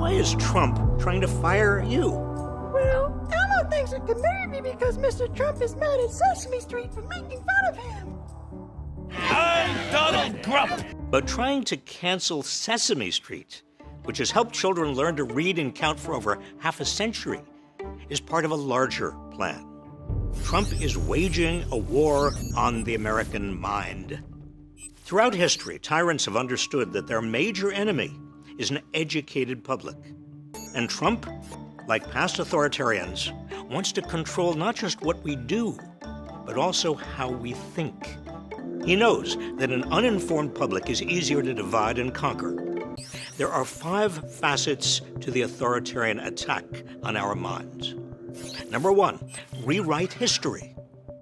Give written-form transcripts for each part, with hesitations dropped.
why is Trump trying to fire you? Well, Elmo thinks it could marry me because Mr. Trump is mad at Sesame Street for making fun of him. I'm Donald Trump. But trying to cancel Sesame Street, which has helped children learn to read and count for over half a century, is part of a larger plan. Trump is waging a war on the American mind. Throughout history, tyrants have understood that their major enemy is an educated public. And Trump, like past authoritarians, wants to control not just what we do, but also how we think. He knows that an uninformed public is easier to divide and conquer. There are 5 facets to the authoritarian attack on our minds. Number 1, rewrite history.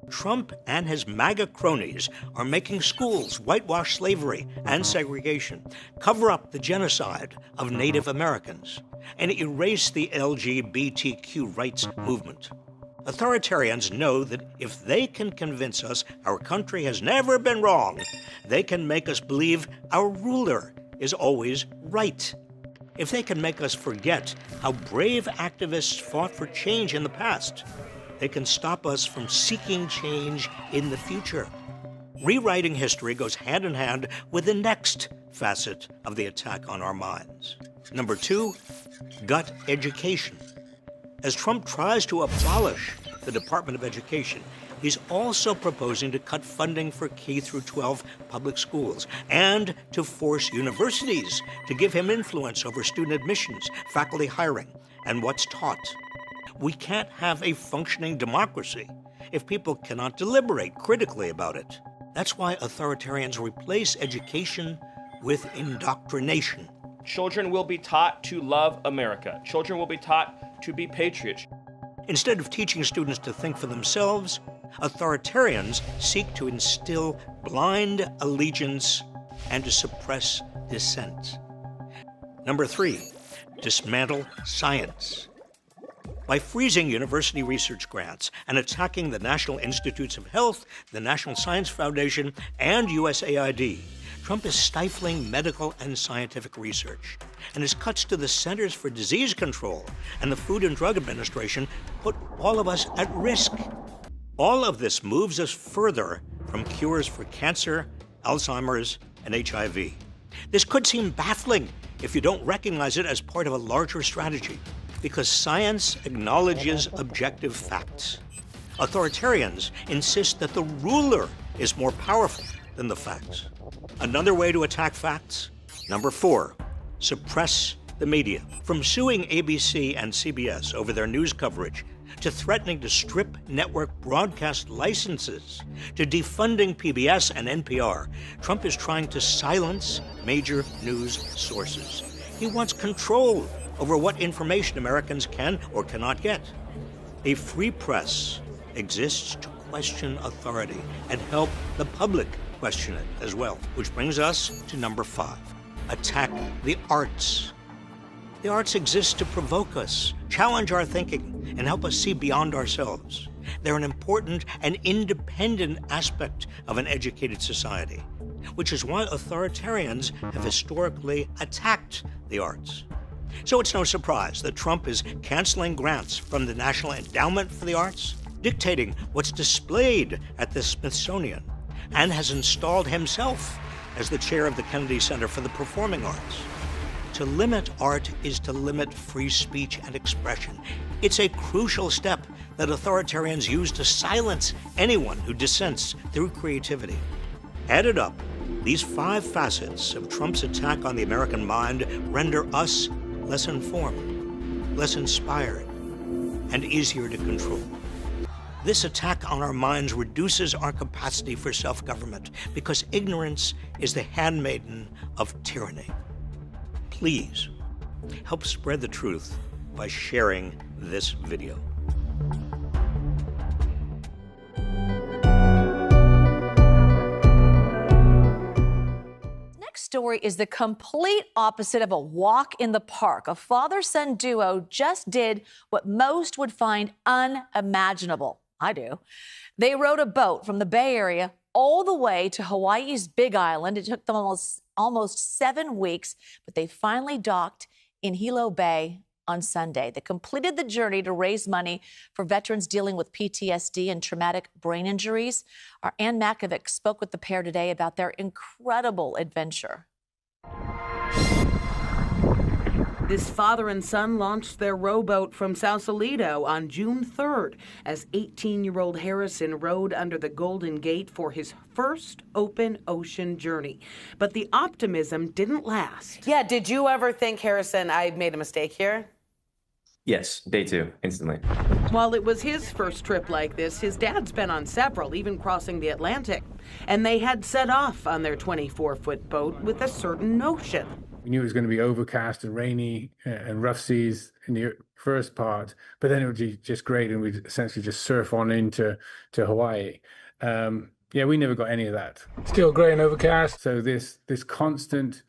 Trump and his MAGA cronies are making schools whitewash slavery and segregation, cover up the genocide of Native Americans, and erase the LGBTQ rights movement. Authoritarians know that if they can convince us our country has never been wrong, they can make us believe our ruler is always right. If they can make us forget how brave activists fought for change in the past, they can stop us from seeking change in the future. Rewriting history goes hand in hand with the next facet of the attack on our minds. Number 2, gut education. As Trump tries to abolish the Department of Education, he's also proposing to cut funding for K-12 public schools and to force universities to give him influence over student admissions, faculty hiring, and what's taught. We can't have a functioning democracy if people cannot deliberate critically about it. That's why authoritarians replace education with indoctrination. Children will be taught to love America. Children will be taught to be patriots. Instead of teaching students to think for themselves, authoritarians seek to instill blind allegiance and to suppress dissent. Number 3, dismantle science. By freezing university research grants and attacking the National Institutes of Health, the National Science Foundation, and USAID, Trump is stifling medical and scientific research. And his cuts to the Centers for Disease Control and the Food and Drug Administration put all of us at risk. All of this moves us further from cures for cancer, Alzheimer's, and HIV. This could seem baffling if you don't recognize it as part of a larger strategy, because science acknowledges objective facts. Authoritarians insist that the ruler is more powerful than the facts. Another way to attack facts? Number 4, suppress the media. From suing ABC and CBS over their news coverage, to threatening to strip network broadcast licenses, to defunding PBS and NPR, Trump is trying to silence major news sources. He wants control over what information Americans can or cannot get. A free press exists to question authority and help the public question it as well. Which brings us to number 5, attack the arts. The arts exist to provoke us, challenge our thinking, and help us see beyond ourselves. They're an important and independent aspect of an educated society, which is why authoritarians have historically attacked the arts. So it's no surprise that Trump is canceling grants from the National Endowment for the Arts, dictating what's displayed at the Smithsonian, and has installed himself as the chair of the Kennedy Center for the Performing Arts. To limit art is to limit free speech and expression. It's a crucial step that authoritarians use to silence anyone who dissents through creativity. Added up, these 5 facets of Trump's attack on the American mind render us less informed, less inspired, and easier to control. This attack on our minds reduces our capacity for self-government because ignorance is the handmaiden of tyranny. Please help spread the truth by sharing this video. Story is the complete opposite of a walk in the park. A father-son duo just did what most would find unimaginable. I do. They rowed a boat from the Bay Area all the way to Hawaii's Big Island. It took them almost 7 weeks, but they finally docked in Hilo Bay on Sunday. They completed the journey to raise money for veterans dealing with PTSD and traumatic brain injuries. Our Ann Makovic spoke with the pair today about their incredible adventure. This father and son launched their rowboat from Sausalito on June 3rd as 18-year-old Harrison rowed under the Golden Gate for his first open ocean journey. But the optimism didn't last. Yeah, did you ever think, Harrison, I made a mistake here? Yes, day two, instantly. While it was his first trip like this, his dad's been on several, even crossing the Atlantic. And they had set off on their 24-foot boat with a certain notion. We knew it was going to be overcast and rainy and rough seas in the first part, but then it would be just great, and we'd essentially just surf on into Hawaii. We never got any of that. Still grey and overcast. So this constant,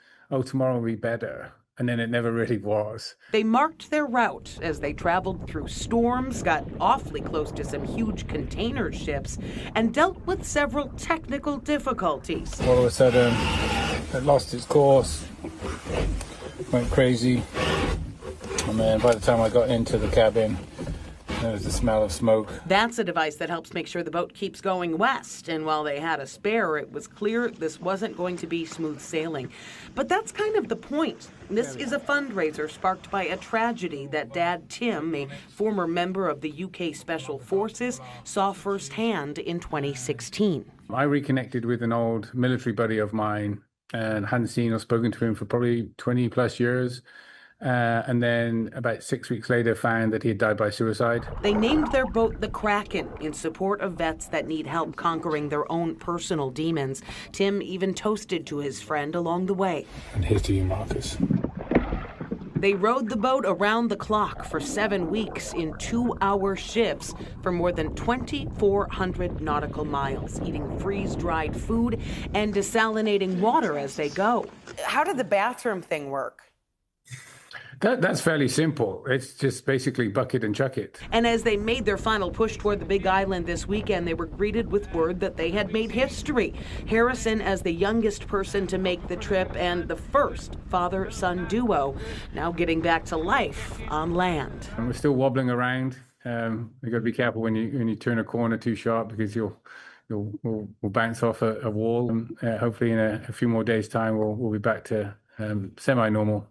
tomorrow will be better. And then it never really was. They marked their route as they traveled through storms, got awfully close to some huge container ships, and dealt with several technical difficulties. All of a sudden, it lost its course, went crazy. And then by the time I got into the cabin, there was the smell of smoke. That's a device that helps make sure the boat keeps going west. And while they had a spare, it was clear this wasn't going to be smooth sailing. But that's kind of the point. This is a fundraiser sparked by a tragedy that Dad Tim, a former member of the UK Special Forces, saw firsthand in 2016. I reconnected with an old military buddy of mine and hadn't seen or spoken to him for probably 20 plus years. And then about 6 weeks later found that he had died by suicide. They named their boat the Kraken in support of vets that need help conquering their own personal demons. Tim even toasted to his friend along the way. And here's to you, Marcus. They rowed the boat around the clock for 7 weeks in 2-hour shifts for more than 2,400 nautical miles, eating freeze-dried food and desalinating water as they go. How did the bathroom thing work? That's fairly simple. It's just basically bucket and chuck it. And as they made their final push toward the Big Island this weekend, they were greeted with word that they had made history. Harrison as the youngest person to make the trip and the first father-son duo, now getting back to life on land. And we're still wobbling around. You've got to be careful when you turn a corner too sharp, because you'll bounce off a wall. Hopefully in a few more days' time, we'll be back to semi-normal.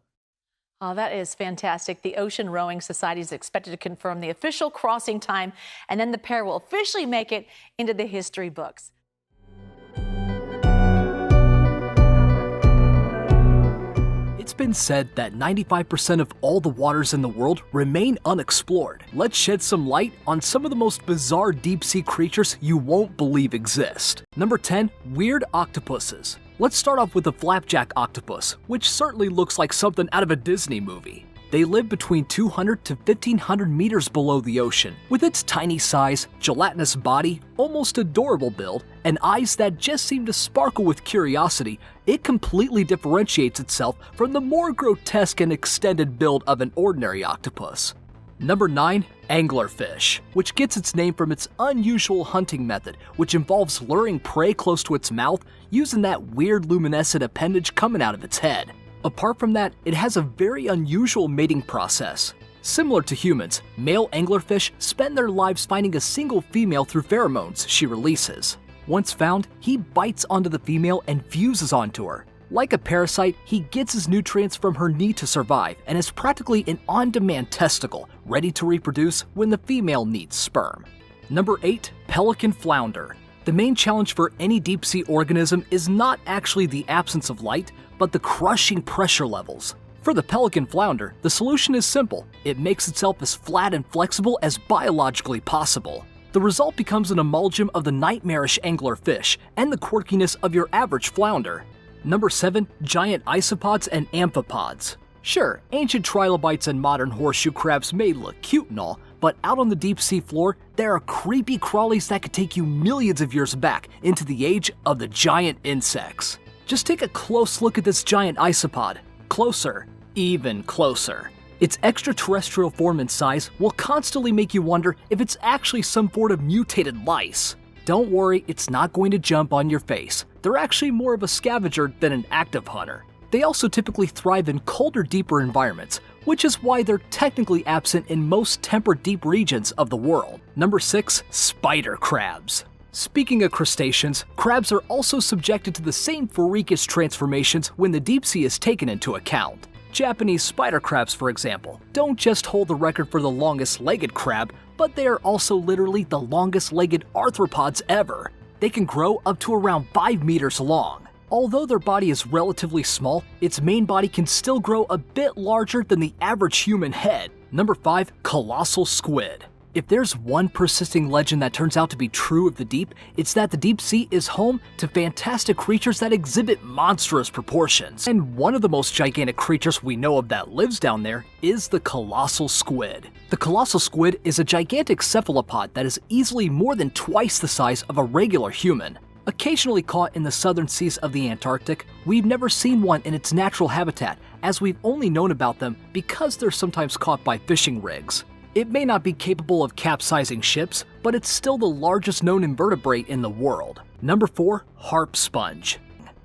Oh, that is fantastic. The Ocean Rowing Society is expected to confirm the official crossing time, and then the pair will officially make it into the history books. It's been said that 95% of all the waters in the world remain unexplored. Let's shed some light on some of the most bizarre deep-sea creatures you won't believe exist. Number 10, weird octopuses. Let's start off with the flapjack octopus, which certainly looks like something out of a Disney movie. They live between 200 to 1,500 meters below the ocean. With its tiny size, gelatinous body, almost adorable build, and eyes that just seem to sparkle with curiosity, it completely differentiates itself from the more grotesque and extended build of an ordinary octopus. Number 9, anglerfish, which gets its name from its unusual hunting method, which involves luring prey close to its mouth using that weird luminescent appendage coming out of its head. Apart from that, it has a very unusual mating process. Similar to humans, male anglerfish spend their lives finding a single female through pheromones she releases. Once found, he bites onto the female and fuses onto her. Like a parasite, he gets his nutrients from her knee to survive and is practically an on-demand testicle, ready to reproduce when the female needs sperm. Number 8, pelican flounder. The main challenge for any deep-sea organism is not actually the absence of light, but the crushing pressure levels. For the pelican flounder, the solution is simple. It makes itself as flat and flexible as biologically possible. The result becomes an amalgam of the nightmarish anglerfish and the quirkiness of your average flounder. Number 7, giant isopods and amphipods. Sure, ancient trilobites and modern horseshoe crabs may look cute and all, but out on the deep sea floor, there are creepy crawlies that could take you millions of years back into the age of the giant insects. Just take a close look at this giant isopod. Closer, even closer. Its extraterrestrial form and size will constantly make you wonder if it's actually some sort of mutated lice. Don't worry, it's not going to jump on your face. They're actually more of a scavenger than an active hunter. They also typically thrive in colder, deeper environments, which is why they're technically absent in most temperate deep regions of the world. Number 6. Spider crabs. Speaking of crustaceans, crabs are also subjected to the same freakish transformations when the deep sea is taken into account. Japanese spider crabs, for example, don't just hold the record for the longest-legged crab, but they are also literally the longest-legged arthropods ever. They can grow up to around 5 meters long. Although their body is relatively small, its main body can still grow a bit larger than the average human head. Number 5. Colossal squid. If there's one persisting legend that turns out to be true of the deep, it's that the deep sea is home to fantastic creatures that exhibit monstrous proportions. And one of the most gigantic creatures we know of that lives down there is the colossal squid. The colossal squid is a gigantic cephalopod that is easily more than twice the size of a regular human. Occasionally caught in the southern seas of the Antarctic, we've never seen one in its natural habitat, as we've only known about them because they're sometimes caught by fishing rigs. It may not be capable of capsizing ships, but it's still the largest known invertebrate in the world. Number 4. Harp sponge.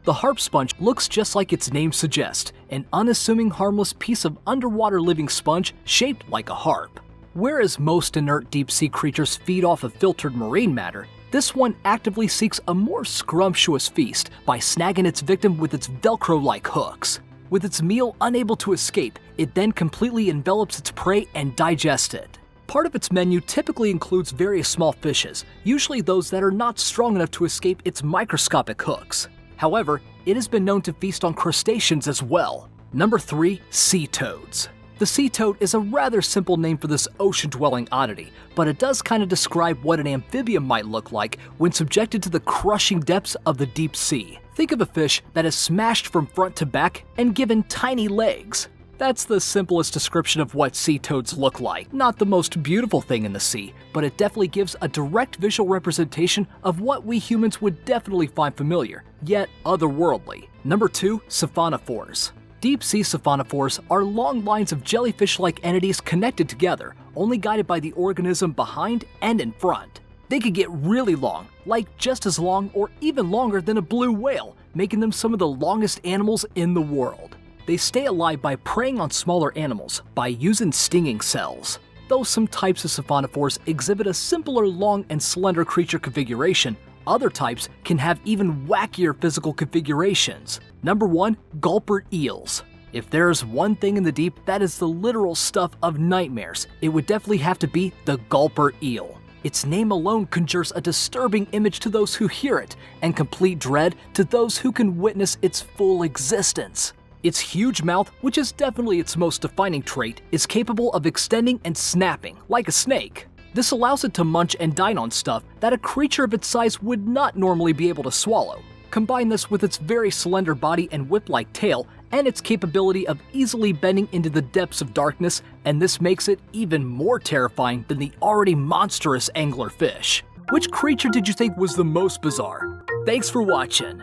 The harp sponge looks just like its name suggests, an unassuming harmless piece of underwater living sponge shaped like a harp. Whereas most inert deep-sea creatures feed off of filtered marine matter, this one actively seeks a more scrumptious feast by snagging its victim with its Velcro-like hooks. With its meal unable to escape, it then completely envelops its prey and digests it. Part of its menu typically includes various small fishes, usually those that are not strong enough to escape its microscopic hooks. However, it has been known to feast on crustaceans as well. Number 3. Sea toads. The sea toad is a rather simple name for this ocean-dwelling oddity, but it does kind of describe what an amphibian might look like when subjected to the crushing depths of the deep sea. Think of a fish that is smashed from front to back and given tiny legs. That's the simplest description of what sea toads look like. Not the most beautiful thing in the sea, but it definitely gives a direct visual representation of what we humans would definitely find familiar, yet otherworldly. Number 2. Siphonophores. Deep-sea siphonophores are long lines of jellyfish-like entities connected together, only guided by the organism behind and in front. They could get really long, like just as long or even longer than a blue whale, making them some of the longest animals in the world. They stay alive by preying on smaller animals by using stinging cells. Though some types of siphonophores exhibit a simpler long and slender creature configuration, other types can have even wackier physical configurations. Number 1. Gulper eels. If there's one thing in the deep that is the literal stuff of nightmares, it would definitely have to be the gulper eel. Its name alone conjures a disturbing image to those who hear it, and complete dread to those who can witness its full existence. Its huge mouth, which is definitely its most defining trait, is capable of extending and snapping, like a snake. This allows it to munch and dine on stuff that a creature of its size would not normally be able to swallow. Combine this with its very slender body and whip-like tail, and its capability of easily bending into the depths of darkness, and this makes it even more terrifying than the already monstrous anglerfish. Which creature did you think was the most bizarre? Thanks for watching.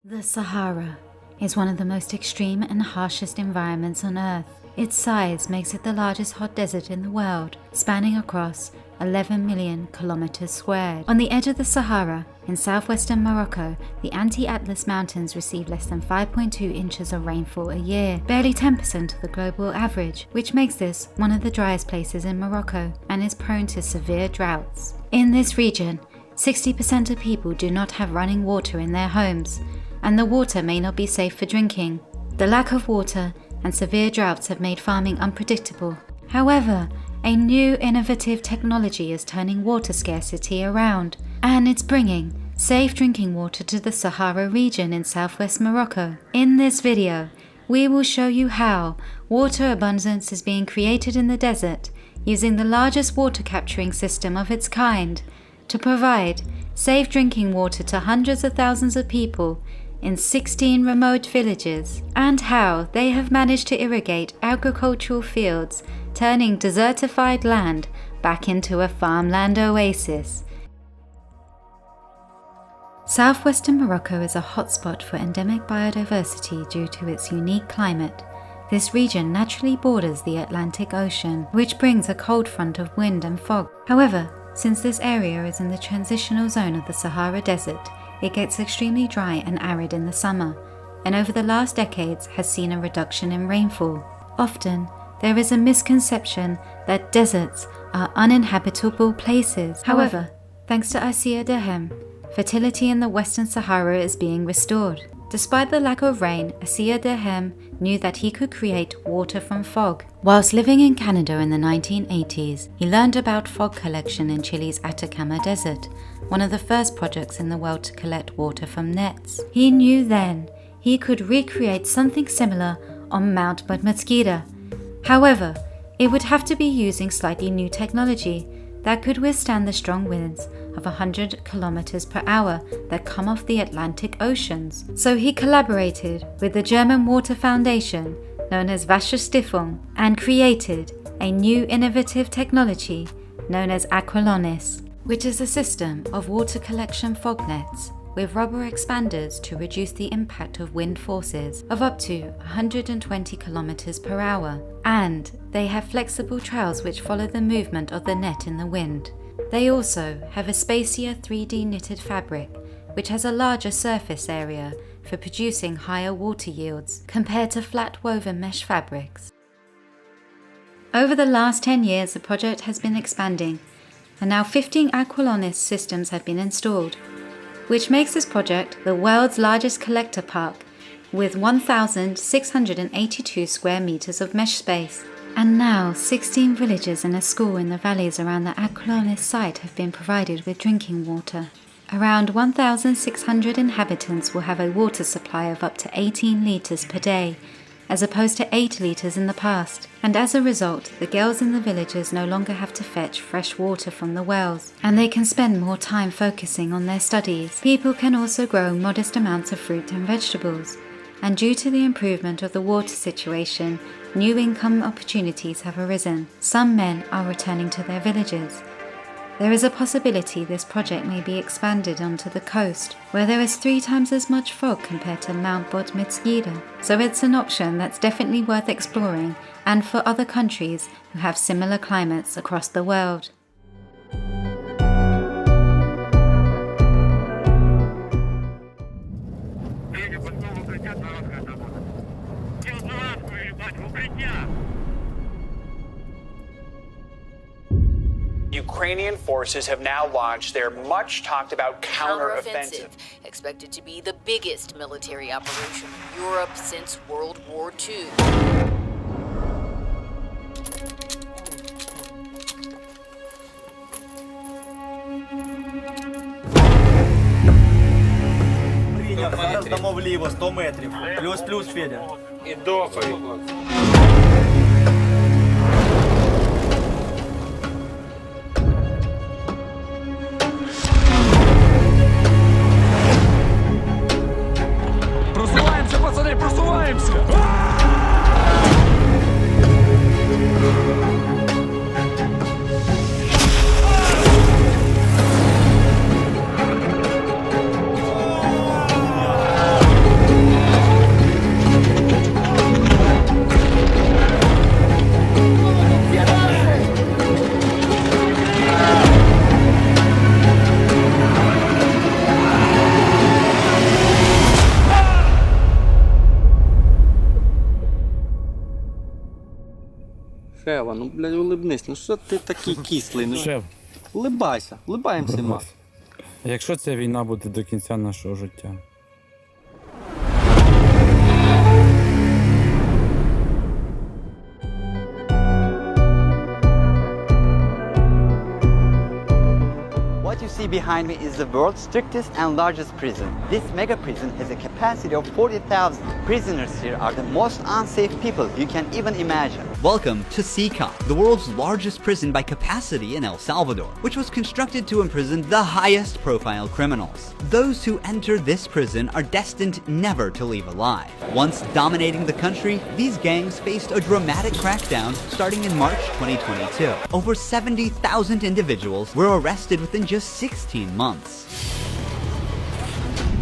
The Sahara is one of the most extreme and harshest environments on Earth. Its size makes it the largest hot desert in the world, spanning across 11 million kilometers squared. On the edge of the Sahara, in southwestern Morocco, the Anti-Atlas Mountains receive less than 5.2 inches of rainfall a year, barely 10% of the global average, which makes this one of the driest places in Morocco and is prone to severe droughts. In this region, 60% of people do not have running water in their homes, and the water may not be safe for drinking. The lack of water and severe droughts have made farming unpredictable. However, a new innovative technology is turning water scarcity around, and it's bringing safe drinking water to the Sahara region in southwest Morocco. In this video, we will show you how water abundance is being created in the desert using the largest water capturing system of its kind to provide safe drinking water to hundreds of thousands of people in 16 remote villages, and how they have managed to irrigate agricultural fields, turning desertified land back into a farmland oasis. Southwestern Morocco is a hotspot for endemic biodiversity due to its unique climate. This region naturally borders the Atlantic Ocean, which brings a cold front of wind and fog. However, since this area is in the transitional zone of the Sahara Desert, it gets extremely dry and arid in the summer, and over the last decades has seen a reduction in rainfall. Often, there is a misconception that deserts are uninhabitable places. However, thanks to Asiya Dehem, fertility in the Western Sahara is being restored. Despite the lack of rain, Asiya Dehem knew that he could create water from fog. Whilst living in Canada in the 1980s, he learned about fog collection in Chile's Atacama Desert, one of the first projects in the world to collect water from nets. He knew then he could recreate something similar on Mount Mosquito. However, it would have to be using slightly new technology that could withstand the strong winds of 100 kilometers per hour that come off the Atlantic Oceans. So he collaborated with the German water foundation known as Wasserstiftung and created a new innovative technology known as Aqualonis, which is a system of water collection fog nets with rubber expanders to reduce the impact of wind forces of up to 120 kilometers per hour. And they have flexible trails which follow the movement of the net in the wind. They also have a spacier 3D knitted fabric, which has a larger surface area for producing higher water yields compared to flat woven mesh fabrics. Over the last 10 years, the project has been expanding, and now 15 Aqualonis systems have been installed, which makes this project the world's largest collector park with 1,682 square meters of mesh space. And now 16 villages and a school in the valleys around the Aqualonis site have been provided with drinking water. Around 1,600 inhabitants will have a water supply of up to 18 litres per day, as opposed to 8 litres in the past. And as a result, the girls in the villages no longer have to fetch fresh water from the wells, and they can spend more time focusing on their studies. People can also grow modest amounts of fruit and vegetables, and due to the improvement of the water situation, new income opportunities have arisen. Some men are returning to their villages. There is a possibility this project may be expanded onto the coast, where there is 3 times as much fog compared to Mount Mosquito. So it's an option that's definitely worth exploring, and for other countries who have similar climates across the world. Ukrainian forces have now launched their much talked about counteroffensive, expected to be the biggest military operation in Europe since World War II. Зараз дамо вліво 100 метрів. Плюс-плюс, Федя. І дохай. Просуваемся, пацаны, просуваемся! Шева, ну, блядь, улибнись, ну що ти такий кислий? Ну, Шев. улибайся, улибаємося, ма. Якщо ця війна буде до кінця нашого життя. What you see behind me is the world's strictest and largest prison. This mega prison has a capacity of 40,000. Prisoners here are the most unsafe people you can even imagine. Welcome to CECOT, the world's largest prison by capacity in El Salvador, which was constructed to imprison the highest profile criminals. Those who enter this prison are destined never to leave alive. Once dominating the country, these gangs faced a dramatic crackdown starting in March 2022. Over 70,000 individuals were arrested within just 16 months.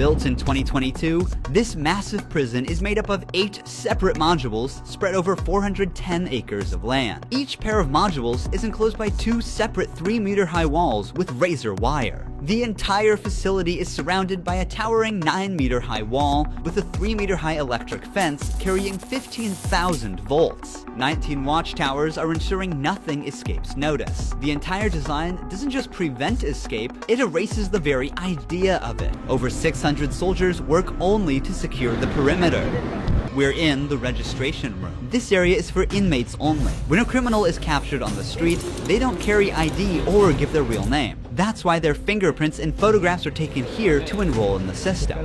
Built in 2022, this massive prison is made up of 8 separate modules spread over 410 acres of land. Each pair of modules is enclosed by 2 separate 3-meter high walls with razor wire. The entire facility is surrounded by a towering 9-meter-high wall with a 3-meter-high electric fence carrying 15,000 volts. 19 watchtowers are ensuring nothing escapes notice. The entire design doesn't just prevent escape, it erases the very idea of it. Over 600 soldiers work only to secure the perimeter. We're in the registration room. This area is for inmates only. When a criminal is captured on the street, they don't carry ID or give their real name. That's why their fingerprints and photographs are taken here to enroll in the system.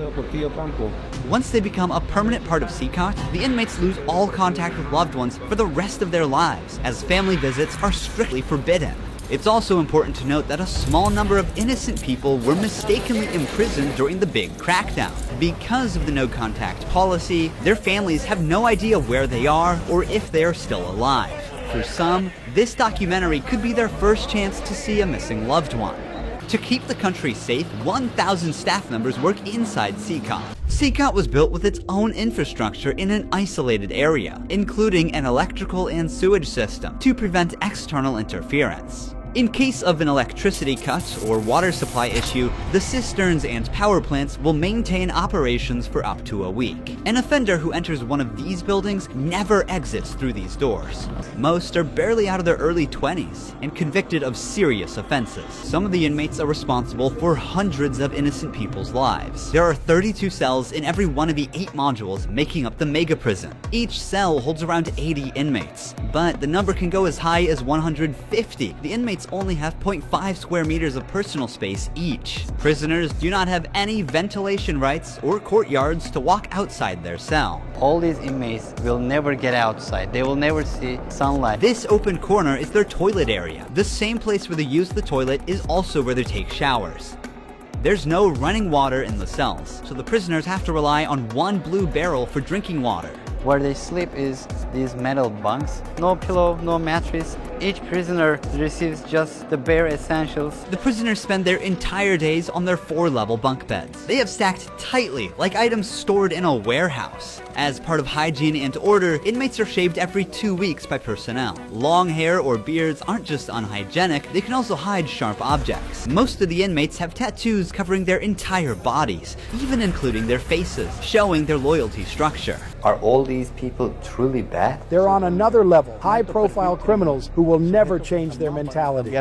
Once they become a permanent part of CECOT, the inmates lose all contact with loved ones for the rest of their lives, as family visits are strictly forbidden. It's also important to note that a small number of innocent people were mistakenly imprisoned during the big crackdown. Because of the no-contact policy, their families have no idea where they are or if they are still alive. For some, this documentary could be their first chance to see a missing loved one. To keep the country safe, 1,000 staff members work inside CECOT. CECOT was built with its own infrastructure in an isolated area, including an electrical and sewage system to prevent external interference. In case of an electricity cut or water supply issue, the cisterns and power plants will maintain operations for up to a week. An offender who enters one of these buildings never exits through these doors. Most are barely out of their early 20s and convicted of serious offenses. Some of the inmates are responsible for hundreds of innocent people's lives. There are 32 cells in every one of the 8 modules making up the mega prison. Each cell holds around 80 inmates, but the number can go as high as 150. The inmates only have 0.5 square meters of personal space each. Prisoners do not have any ventilation rights or courtyards to walk outside their cell. All these inmates will never get outside. They will never see sunlight. This open corner is their toilet area. The same place where they use the toilet is also where they take showers. There's no running water in the cells, so the prisoners have to rely on one blue barrel for drinking water. Where they sleep is these metal bunks. No pillow, no mattress. Each prisoner receives just the bare essentials. The prisoners spend their entire days on their 4-level bunk beds. They have stacked tightly, like items stored in a warehouse. As part of hygiene and order, inmates are shaved every 2 weeks by personnel. Long hair or beards aren't just unhygienic, they can also hide sharp objects. Most of the inmates have tattoos covering their entire bodies, even including their faces, showing their loyalty structure. Are all these people truly bad? They're on another level, high-profile criminals who will never change their mentality.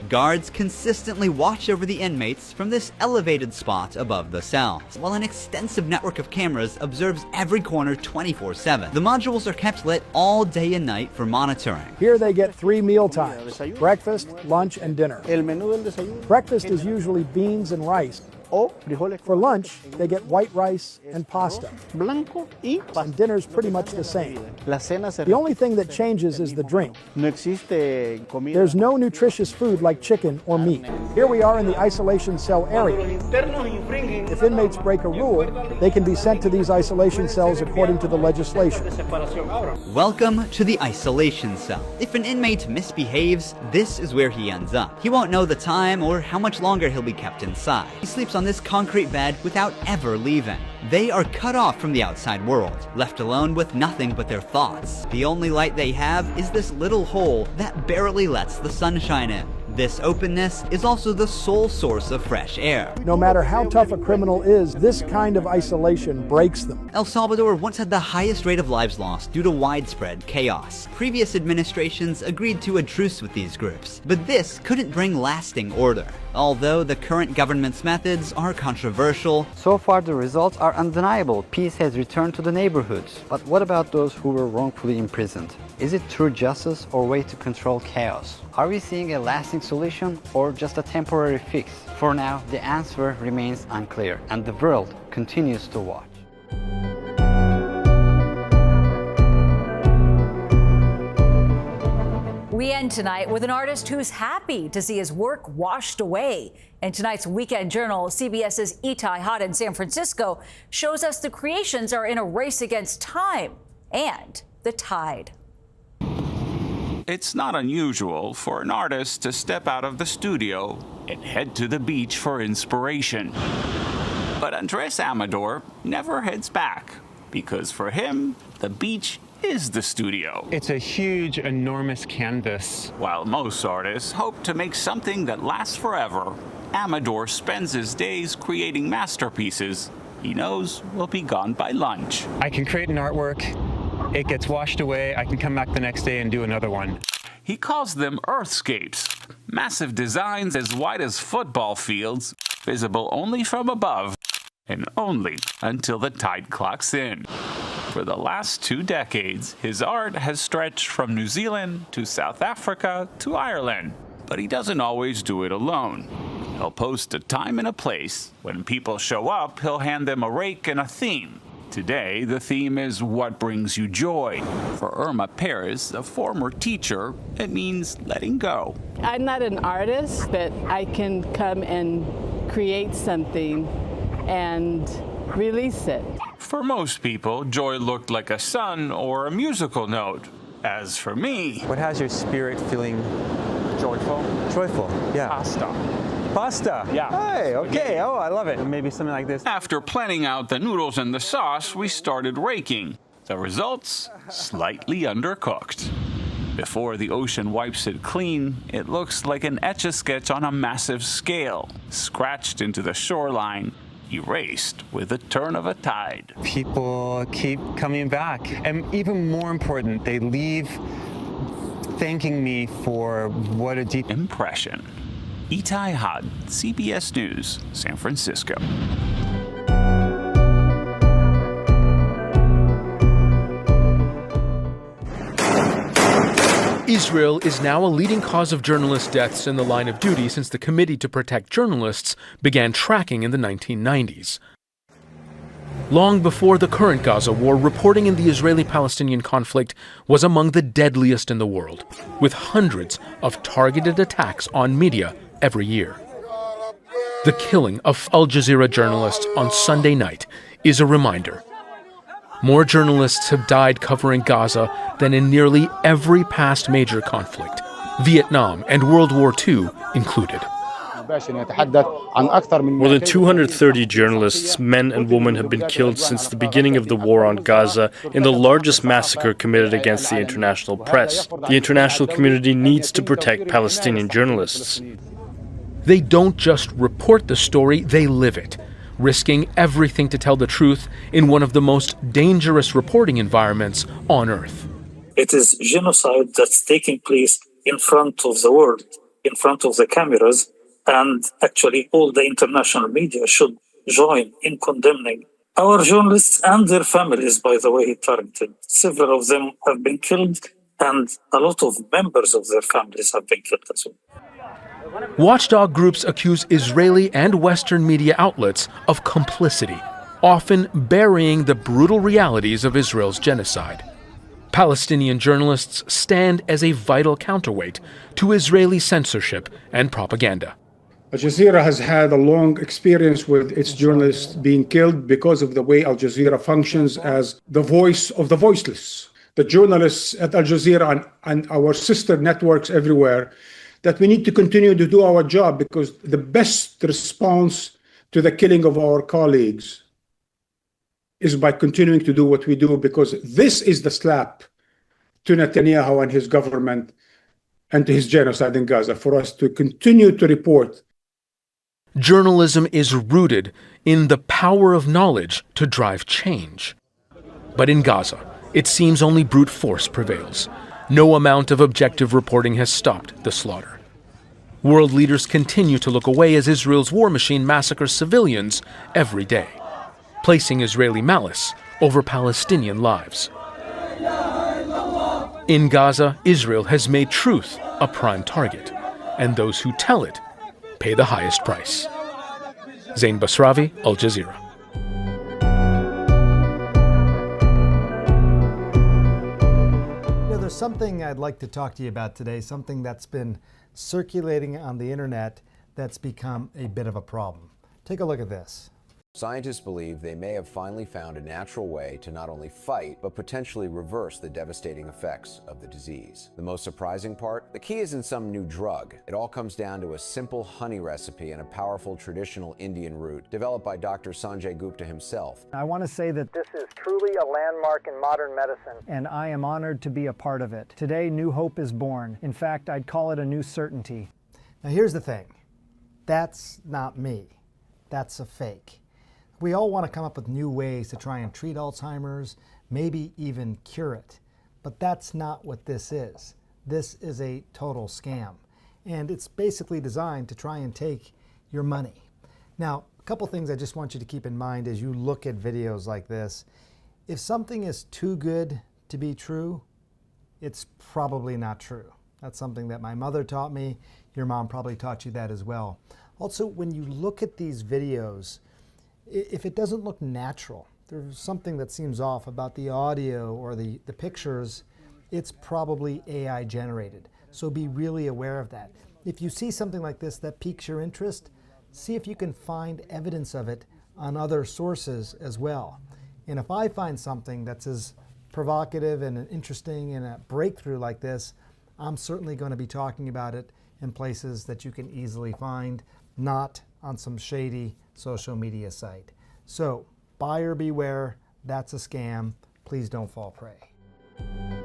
Guards consistently watch over the inmates from this elevated spot above the cells, while an extensive network of cameras observes every corner 24/7. The modules are kept lit all day and night for monitoring. Here they get 3 meal times: breakfast, lunch, and dinner. Breakfast is usually beans and rice. For lunch, they get white rice and pasta. And dinner's pretty much the same. The only thing that changes is the drink. There's no nutritious food like chicken or meat. Here we are in the isolation cell area. If inmates break a rule, they can be sent to these isolation cells according to the legislation. Welcome to the isolation cell. If an inmate misbehaves, this is where he ends up. He won't know the time or how much longer he'll be kept inside. He sleeps on this concrete bed without ever leaving. They are cut off from the outside world, left alone with nothing but their thoughts. The only light they have is this little hole that barely lets the sunshine in. This openness is also the sole source of fresh air. No matter how tough a criminal is, this kind of isolation breaks them. El Salvador once had the highest rate of lives lost due to widespread chaos. Previous administrations agreed to a truce with these groups, but this couldn't bring lasting order. Although the current government's methods are controversial, so far the results are undeniable. Peace has returned to the neighborhoods. But what about those who were wrongfully imprisoned? Is it true justice or way to control chaos? Are we seeing a lasting solution or just a temporary fix? For now, the answer remains unclear, and the world continues to watch. We end tonight with an artist who's happy to see his work washed away. In tonight's Weekend Journal, CBS's Itai Hot in San Francisco shows us the creations are in a race against time and the tide. It's not unusual for an artist to step out of the studio and head to the beach for inspiration. But Andres Amador never heads back, because for him, the beach is the studio. It's a huge, enormous canvas. While most artists hope to make something that lasts forever, Amador spends his days creating masterpieces he knows will be gone by lunch. I can create an artwork, it gets washed away, I can come back the next day and do another one. He calls them Earthscapes, massive designs as wide as football fields, visible only from above, and only until the tide clocks in. For the last 2 decades, his art has stretched from New Zealand to South Africa to Ireland. But he doesn't always do it alone. He'll post a time and a place. When people show up, he'll hand them a rake and a theme. Today, the theme is What Brings You Joy. For Irma Perez, a former teacher, it means letting go. I'm not an artist, but I can come and create something and release it. For most people, joy looked like a sun or a musical note. As for me... What has your spirit feeling joyful? Joyful, yeah. Pasta? Yeah. Hey, okay. Oh, I love it. Maybe something like this. After planning out the noodles and the sauce, we started raking. The results? Slightly undercooked. Before the ocean wipes it clean, it looks like an Etch-a-Sketch on a massive scale, scratched into the shoreline, erased with the turn of a tide. People keep coming back. And even more important, they leave thanking me for what a deep impression. Itai Had, CBS News, San Francisco. Israel is now a leading cause of journalist deaths in the line of duty since the Committee to Protect Journalists began tracking in the 1990s. Long before the current Gaza war, reporting in the Israeli-Palestinian conflict was among the deadliest in the world, with hundreds of targeted attacks on media every year. The killing of Al Jazeera journalists on Sunday night is a reminder. More journalists have died covering Gaza than in nearly every past major conflict, Vietnam and World War II included. More than 230 journalists, men and women, have been killed since the beginning of the war on Gaza in the largest massacre committed against the international press. The international community needs to protect Palestinian journalists. They don't just report the story, they live it, risking everything to tell the truth in one of the most dangerous reporting environments on Earth. It is genocide that's taking place in front of the world, in front of the cameras, and actually all the international media should join in condemning our journalists and their families, by the way, targeted. Several of them have been killed, and a lot of members of their families have been killed as well. Watchdog groups accuse Israeli and Western media outlets of complicity, often burying the brutal realities of Israel's genocide. Palestinian journalists stand as a vital counterweight to Israeli censorship and propaganda. Al Jazeera has had a long experience with its journalists being killed because of the way Al Jazeera functions as the voice of the voiceless. The journalists at Al Jazeera and our sister networks everywhere, that we need to continue to do our job, because the best response to the killing of our colleagues is by continuing to do what we do, because this is the slap to Netanyahu and his government and to his genocide in Gaza, for us to continue to report. Journalism is rooted in the power of knowledge to drive change. But in Gaza, it seems only brute force prevails. No amount of objective reporting has stopped the slaughter. World leaders continue to look away as Israel's war machine massacres civilians every day, placing Israeli malice over Palestinian lives. In Gaza, Israel has made truth a prime target, and those who tell it pay the highest price. Zain Basravi, Al Jazeera. There's something I'd like to talk to you about today, something that's been circulating on the internet that's become a bit of a problem. Take a look at this. Scientists believe they may have finally found a natural way to not only fight, but potentially reverse the devastating effects of the disease. The most surprising part? The key isn't some new drug. It all comes down to a simple honey recipe and a powerful traditional Indian root developed by Dr. Sanjay Gupta himself. I want to say that this is truly a landmark in modern medicine, and I am honored to be a part of it. Today, new hope is born. In fact, I'd call it a new certainty. Now here's the thing. That's not me. That's a fake. We all want to come up with new ways to try and treat Alzheimer's, maybe even cure it. But that's not what this is. This is a total scam. And it's basically designed to try and take your money. Now, a couple things I just want you to keep in mind as you look at videos like this. If something is too good to be true, it's probably not true. That's something that my mother taught me. Your mom probably taught you that as well. Also, when you look at these videos, if it doesn't look natural, there's something that seems off about the audio or the pictures, it's probably AI generated. So be really aware of that. If you see something like this that piques your interest, see if you can find evidence of it on other sources as well. And if I find something that's as provocative and interesting and a breakthrough like this, I'm certainly going to be talking about it in places that you can easily find, not on some shady social media site. So buyer beware, that's a scam. Please don't fall prey.